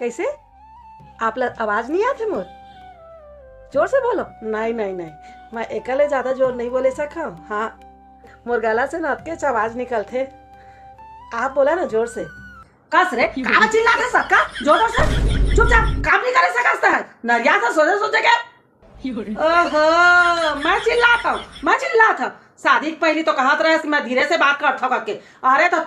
कैसे? आप आवाज नहीं आती मोर? जोर से बोलो। नहीं नहीं नहीं, मैं एकले ज्यादा जोर नहीं बोले सका। हाँ, मोर गला से न के आवाज निकलते। आप बोला ना जोर से। कस रे कहाँ चिल्ला था सबका जोर से? चुपचाप काम नहीं करे सकता है नरिया था सोचे सोचे के। ओहो, मैं चिल्लाता हूँ। शादी के पहले तो कहत रहे मैं धीरे से बात करता हूँ करके। अरे तो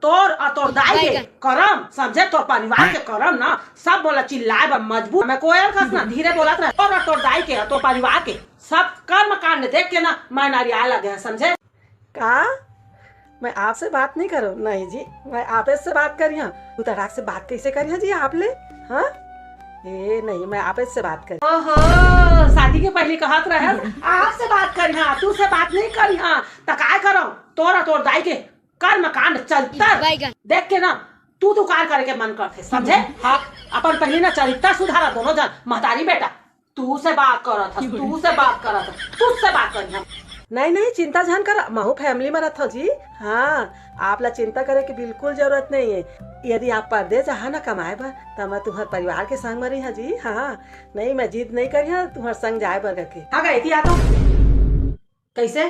तोर दाई के करम समझे, तोर परिवार के करम ना सब बोला चिल्लाए बा मजबूर। मैं कोयल खस ना धीरे बोलत रहे। तोर दाई के तोर परिवार के सब कर्म कांड देख के ना मैं नारिया लगे समझे। का मैं आपसे बात नहीं करो? नहीं जी, मैं आपे से बात करी। हाँ, उतराक से बात कैसे करी जी आप ले? हाँ ए नहीं, मैं आपे से बात करी। ओहो, शादी के पहले कहत रहे आपसे बात करी। हाँ, तू से बात नहीं करी। हाँ तो काय करो? तोर दाई के कर्म कांड चलता देख के ना तू कार करे के मन करते समझे। हाँ, अपन पहले ना चरित्र सुधारा दोनों जन महतारी बेटा। तू से बात करत करी। नहीं नहीं, चिंता जान कर, महू फैमिली में रहता जी। हाँ, आप ला चिंता करे की बिल्कुल जरूरत नहीं है। यदि आप परदेश जहाँ ना कमाए बा तो मैं तुम्हारे परिवार के संग में रही जी। हाँ नहीं, मैं जिद नहीं करी तुम्हारे संग जाए बर के। हाँ गई थी तो कैसे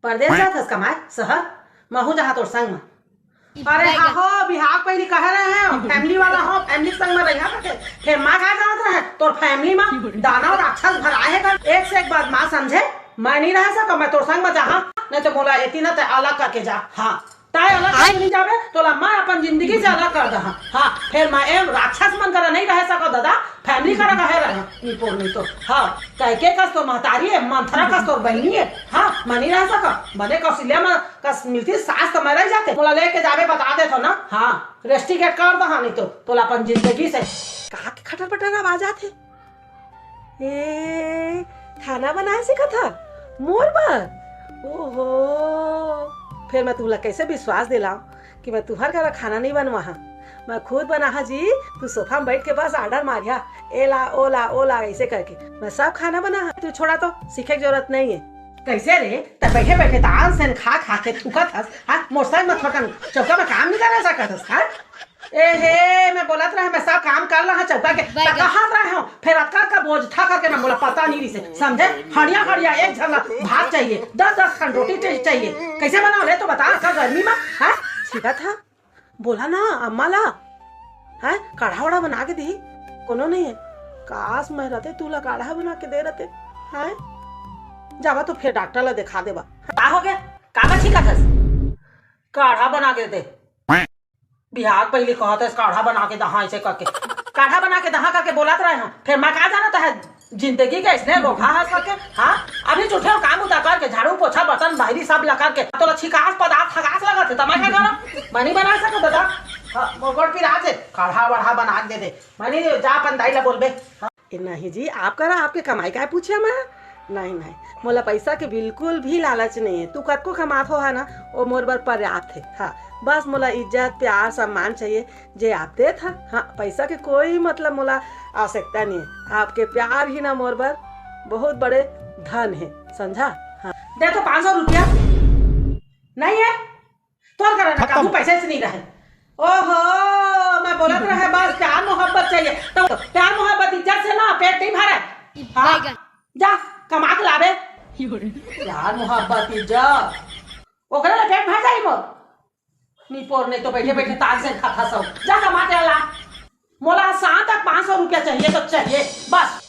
परदेश जात हस कमाए शहर? महू जहाँ तोर संग में। अरे हाँ हो, बिहार पहले कह रहे हैं फैमिली वाला हो, फैमिली संग में रहा करके। फिर माँ कहा जात रहे तोर फैमिली में दाना और राक्षस भराए है कर। एक से एक बात माँ समझे। मैं नहीं रह सका, मैं तोर संग में जहाँ नहीं तो बोला एती ना अलग करके जा। हाँ ताए अलग करके नहीं जावे तो मैं अपन जिंदगी से अलग कर दहा। हाँ फिर मैं एम राक्षस मन कर नहीं रह सका दादा, फैमिली कर रहे रहा नहीं तो। हाँ कह के कस तो महतारी है, मंथरा कस तो बहनी है। हाँ मैं नहीं रह सका, बने कौशल्या में कस मिलती सास तो मैं रह जाते। बोला लेके जावे बता दे तो ना। हाँ रेस्टिकेट कर दहा नहीं तो अपन जिंदगी से। कहा के खटर पटर आवाज आते। ए खाना बनाए सीखा था मोर पर। ओहो, फिर मैं तुला कैसे विश्वास दिलाऊं कि मैं तुम्हारे घर खाना नहीं बनवा। मैं खुद बना जी। तू सोफा में बैठ के बस ऑर्डर मारिया एला ओला ओला ऐसे करके मैं सब खाना बना। तू छोड़ा तो सीखे की जरूरत नहीं है। कैसे रे? तब बैठे बैठे दाल से खा के थूकत हस। हाँ मोटरसाइकिल में थोड़ा चौका में काम नहीं कर सकत हस। हाँ ए मैं बोलत रहे मैं सब काम कर रहा चौका के कहाँ रहे हो। फिर अतका का बोझ था करके मैं बोला पता नहीं से समझे। हड़िया हड़िया एक झल्ला भात चाहिए, 10 खंड रोटी चाहिए। कैसे बनाओ ले तो बता का गर्मी में। हाँ सीखा था बोला ना अम्मा ला। है काढ़ा वाढ़ा बना के दी कोनो नहीं है। काश मैं रहते तू ला काढ़ा बना के दे रहते। है जावा तो फिर डॉक्टर ला दिखा देवा। क्या हो गया? काका छीका था काढ़ा बना के दे। बिहार पहले कहते काढ़ा बना के दहा ऐसे करके, काढ़ा बना के दहा करके बोलत रहे हैं। फिर मैं कहा जाना है जिंदगी का इसने रोखा है करके। हाँ अभी झूठे काम उतार करके झाड़ू पोछा बर्तन बाहरी सब लगा के तो छिकास पदार्थ हगास लगा थे। तो मैं क्या करा मैं नहीं बना सका दादा। मोगोड़ फिर आज काढ़ा वाढ़ा बना के दे दे। मैं नहीं जा अपन दाई ला बोलबे। नहीं जी आप करा, आपके कमाई का पूछे मैं। नहीं नहीं, मोला पैसा के बिल्कुल भी लालच नहीं है। तू कद को कमात हो है ना वो मोर बर पर्याप्त है। हाँ बस मोला इज्जत प्यार सम्मान चाहिए जे आप दे था। हाँ पैसा के कोई मतलब मोला आवश्यकता नहीं है। आपके प्यार ही ना मोर बर बहुत बड़े धन है समझा। हाँ दे तो 500 रुपया नहीं है तो कर पैसे से नहीं रहे। ओहो मैं बोलत रहे बस प्यार मोहब्बत चाहिए तो प्यार मोहब्बत इज्जत से ना पेट नहीं भरे। हाँ जा कमा के लावे प्यार मोहब्बत इज्जत ओकरे पेट भर जाई मोर। निपोर नहीं तो बैठे बैठे ताज से खाता सब जा कमा के ला। मोला शाम तक 500 रुपया चाहिए तो चाहिए बस।